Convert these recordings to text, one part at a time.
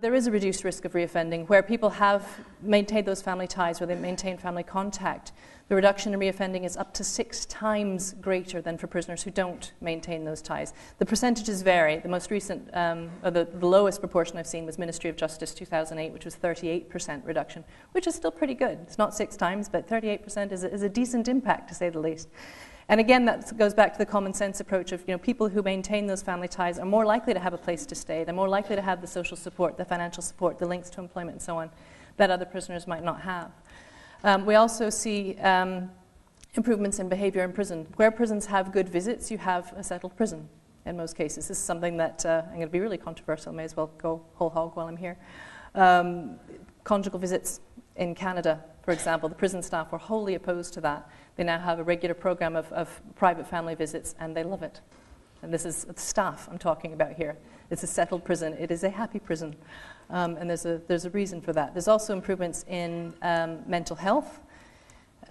There is a reduced risk of reoffending where people have maintained those family ties, where they maintain family contact. The reduction in reoffending is up to 6 times greater than for prisoners who don't maintain those ties. The percentages vary. The most recent, or the lowest proportion I've seen was Ministry of Justice 2008, which was 38% reduction, which is still pretty good. It's not 6 times, but 38% is a decent impact, to say the least. And again, that goes back to the common sense approach of, people who maintain those family ties are more likely to have a place to stay. They're more likely to have the social support, the financial support, the links to employment and so on that other prisoners might not have. We also see improvements in behavior in prison. Where prisons have good visits, you have a settled prison in most cases. This is something that I'm going to be really controversial, may as well go whole hog while I'm here. Conjugal visits in Canada, for example, the prison staff were wholly opposed to that. They now have a regular program of private family visits, and they love it. And this is the staff I'm talking about here. It's a settled prison. It is a happy prison. And there's a reason for that. There's also improvements in mental health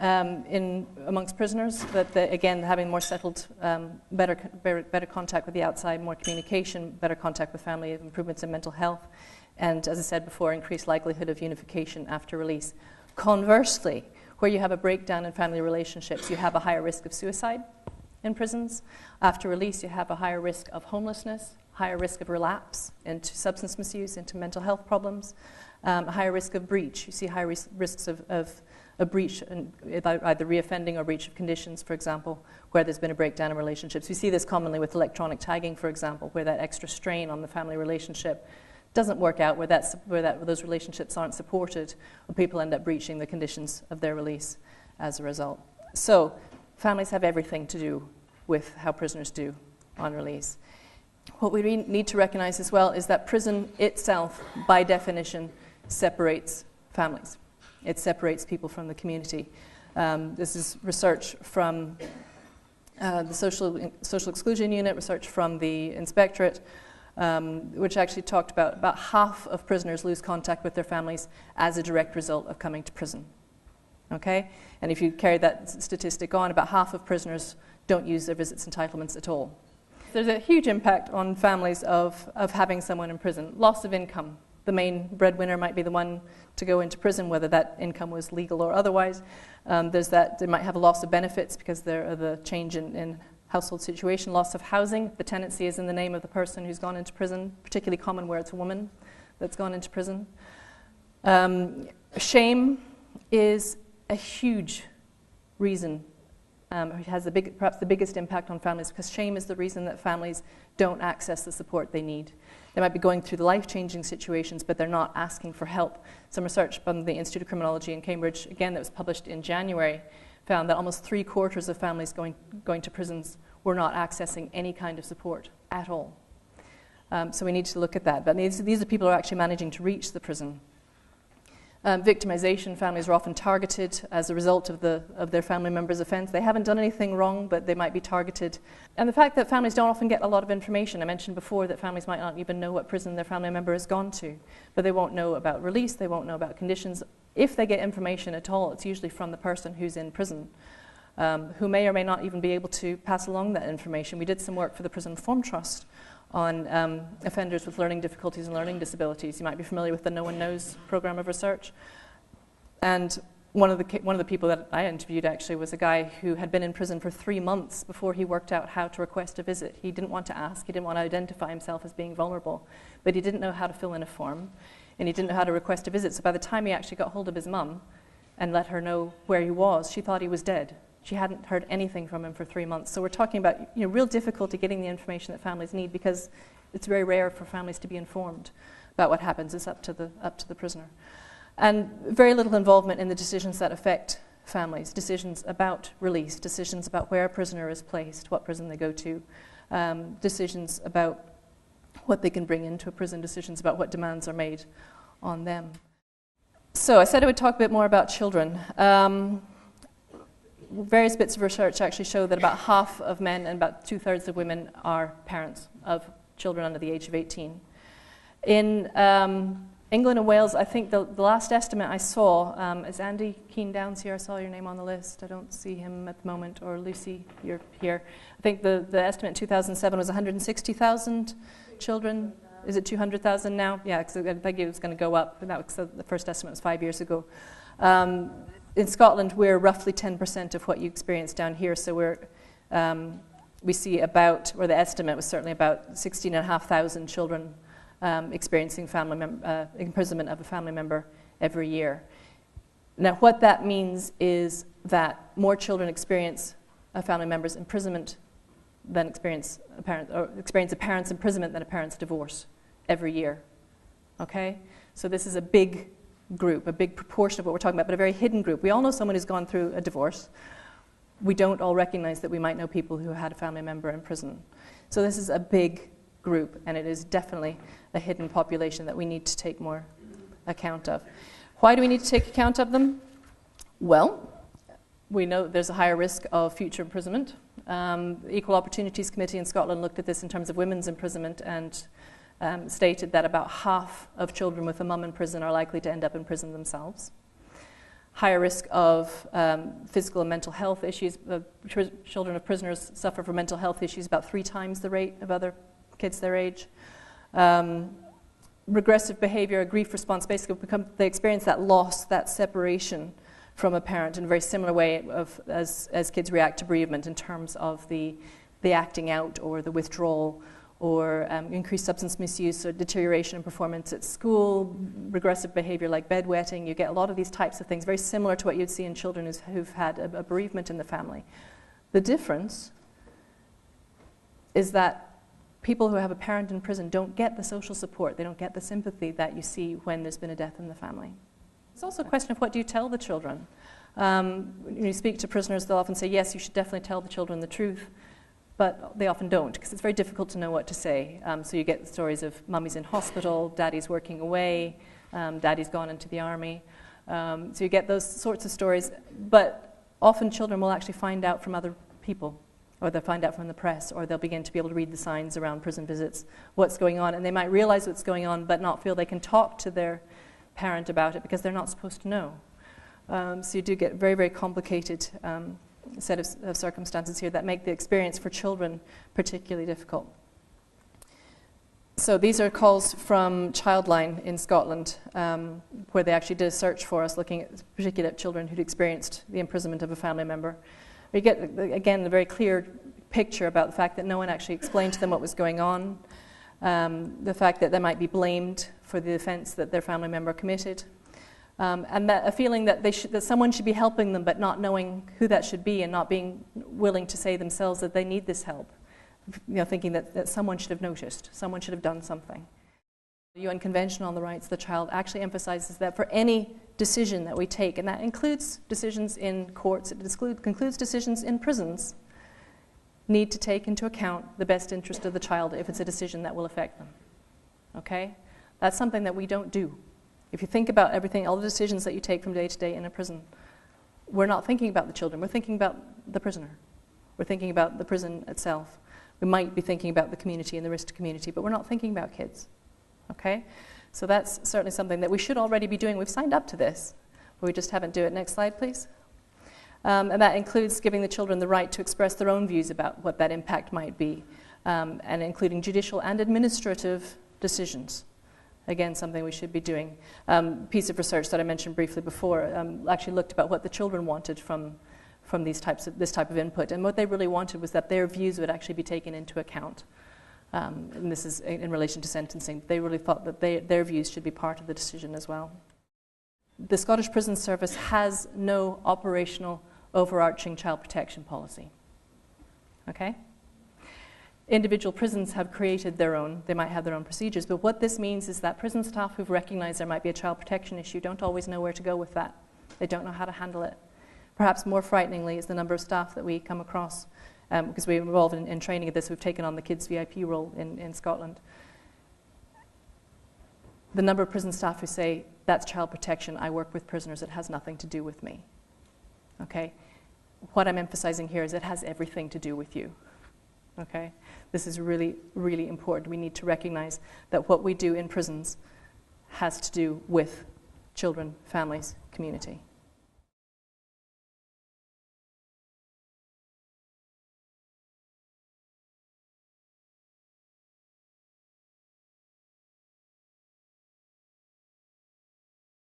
amongst prisoners, but again, having more settled, better contact with the outside, more communication, better contact with family, improvements in mental health, and as I said before, increased likelihood of unification after release. Conversely, where you have a breakdown in family relationships, you have a higher risk of suicide in prisons. After release, you have a higher risk of homelessness, higher risk of relapse into substance misuse, into mental health problems, a higher risk of breach. You see higher risks of a breach, either reoffending or breach of conditions, for example, where there's been a breakdown in relationships. We see this commonly with electronic tagging, for example, where that extra strain on the family relationship doesn't work out, where those relationships aren't supported, or people end up breaching the conditions of their release as a result. So families have everything to do with how prisoners do on release. What we need to recognize as well is that prison itself, by definition, separates families. It separates people from the community. This is research from the Social Exclusion Unit, research from the Inspectorate, which actually talked about half of prisoners lose contact with their families as a direct result of coming to prison. Okay? And if you carry that statistic on, about half of prisoners don't use their visits entitlements at all. There's a huge impact on families of having someone in prison. Loss of income. The main breadwinner might be the one to go into prison, whether that income was legal or otherwise. There's that they might have a loss of benefits because of the change in household situation, loss of housing. The tenancy is in the name of the person who's gone into prison, particularly common where it's a woman that's gone into prison. Shame is a huge reason. It has perhaps the biggest impact on families, because shame is the reason that families don't access the support they need. They might be going through the life-changing situations, but they're not asking for help. Some research from the Institute of Criminology in Cambridge, again, that was published in January, found that almost 3/4 of families going to prisons were not accessing any kind of support at all. So we need to look at that. But these are people who are actually managing to reach the prison. Victimization, families are often targeted as a result of their family member's offense. They haven't done anything wrong, but they might be targeted. And the fact that families don't often get a lot of information. I mentioned before that families might not even know what prison their family member has gone to, but they won't know about release, they won't know about conditions. If they get information at all, it's usually from the person who's in prison, who may or may not even be able to pass along that information. We did some work for the Prison Reform Trust on offenders with learning difficulties and learning disabilities. You might be familiar with the No One Knows program of research. And one of the people that I interviewed actually was a guy who had been in prison for 3 months before he worked out how to request a visit. He didn't want to ask, he didn't want to identify himself as being vulnerable, but he didn't know how to fill in a form, and he didn't know how to request a visit. So by the time he actually got hold of his mum and let her know where he was, she thought he was dead. She hadn't heard anything from him for 3 months. So we're talking about real difficulty getting the information that families need, because it's very rare for families to be informed about what happens. It's up to the prisoner. And very little involvement in the decisions that affect families, decisions about release, decisions about where a prisoner is placed, what prison they go to, decisions about what they can bring into a prison, decisions about what demands are made on them. So I said I would talk a bit more about children. Various bits of research actually show that about half of men and about 2/3 of women are parents of children under the age of 18. In England and Wales, I think the last estimate I saw, is Andy Keane Downs here? I saw your name on the list. I don't see him at the moment. Or Lucy, you're here. I think the estimate in 2007 was 160,000 children. is it 200,000 now? Yeah, because I think it was going to go up. That was, the first estimate was 5 years ago. In Scotland, we're roughly 10% of what you experience down here, so we see about, or the estimate was certainly about 16,500 children experiencing imprisonment of a family member every year. Now, what that means is that more children experience a family member's imprisonment than experience a parent's imprisonment than a parent's divorce every year. Okay? So this is a big group, a big proportion of what we're talking about, but a very hidden group. We all know someone who's gone through a divorce. We don't all recognize that we might know people who had a family member in prison. So this is a big group, and it is definitely a hidden population that we need to take more account of. Why do we need to take account of them? Well, we know there's a higher risk of future imprisonment. The Equal Opportunities Committee in Scotland looked at this in terms of women's imprisonment and stated that about half of children with a mum in prison are likely to end up in prison themselves. Higher risk of physical and mental health issues. Children of prisoners suffer from mental health issues about 3 times the rate of other kids their age. Regressive behavior, a grief response, basically they experience that loss, that separation from a parent in a very similar way as kids react to bereavement in terms of the acting out or the withdrawal or increased substance misuse or deterioration in performance at school, regressive behavior like bedwetting. You get a lot of these types of things, very similar to what you'd see in children who've had a bereavement in the family. The difference is that people who have a parent in prison don't get the social support, they don't get the sympathy that you see when there's been a death in the family. It's also a question of what do you tell the children. When you speak to prisoners, they'll often say, yes, you should definitely tell the children the truth, but they often don't, because it's very difficult to know what to say. So you get stories of mummy's in hospital, daddy's working away, daddy's gone into the army. So you get those sorts of stories, but often children will actually find out from other people, or they'll find out from the press, or they'll begin to be able to read the signs around prison visits, what's going on, and they might realize what's going on, but not feel they can talk to their parent about it because they're not supposed to know. So you do get very, very complicated set of circumstances here that make the experience for children particularly difficult. So these are calls from Childline in Scotland, where they actually did a search for us looking at particular children who'd experienced the imprisonment of a family member. We get, again, a very clear picture about the fact that no one actually explained to them what was going on, the fact that they might be blamed for the offence that their family member committed, and that a feeling that that someone should be helping them but not knowing who that should be and not being willing to say themselves that they need this help, thinking that someone should have noticed, someone should have done something. The UN Convention on the Rights of the Child actually emphasizes that for any decision that we take, and that includes decisions in courts, it includes decisions in prisons, need to take into account the best interest of the child if it's a decision that will affect them. Okay? That's something that we don't do. If you think about everything, all the decisions that you take from day to day in a prison, we're not thinking about the children, we're thinking about the prisoner. We're thinking about the prison itself. We might be thinking about the community and the risk to community, but we're not thinking about kids. Okay? So that's certainly something that we should already be doing. We've signed up to this, but we just haven't done it. Next slide, please. And that includes giving the children the right to express their own views about what that impact might be, and including judicial and administrative decisions. Again, something we should be doing. Piece of research that I mentioned briefly before actually looked about what the children wanted from this type of input, and what they really wanted was that their views would actually be taken into account. And this is in relation to sentencing. They really thought that their views should be part of the decision as well. The Scottish Prison Service has no operational overarching child protection policy. Okay? Individual prisons have created their own. They might have their own procedures, but what this means is that prison staff who've recognized there might be a child protection issue don't always know where to go with that. They don't know how to handle it. Perhaps more frighteningly is the number of staff that we come across, because we're involved in training of this. We've taken on the kids VIP role in Scotland. The number of prison staff who say, that's child protection, I work with prisoners, it has nothing to do with me. Okay? What I'm emphasizing here is it has everything to do with you. Okay? This is really, really important. We need to recognize that what we do in prisons has to do with children, families, community.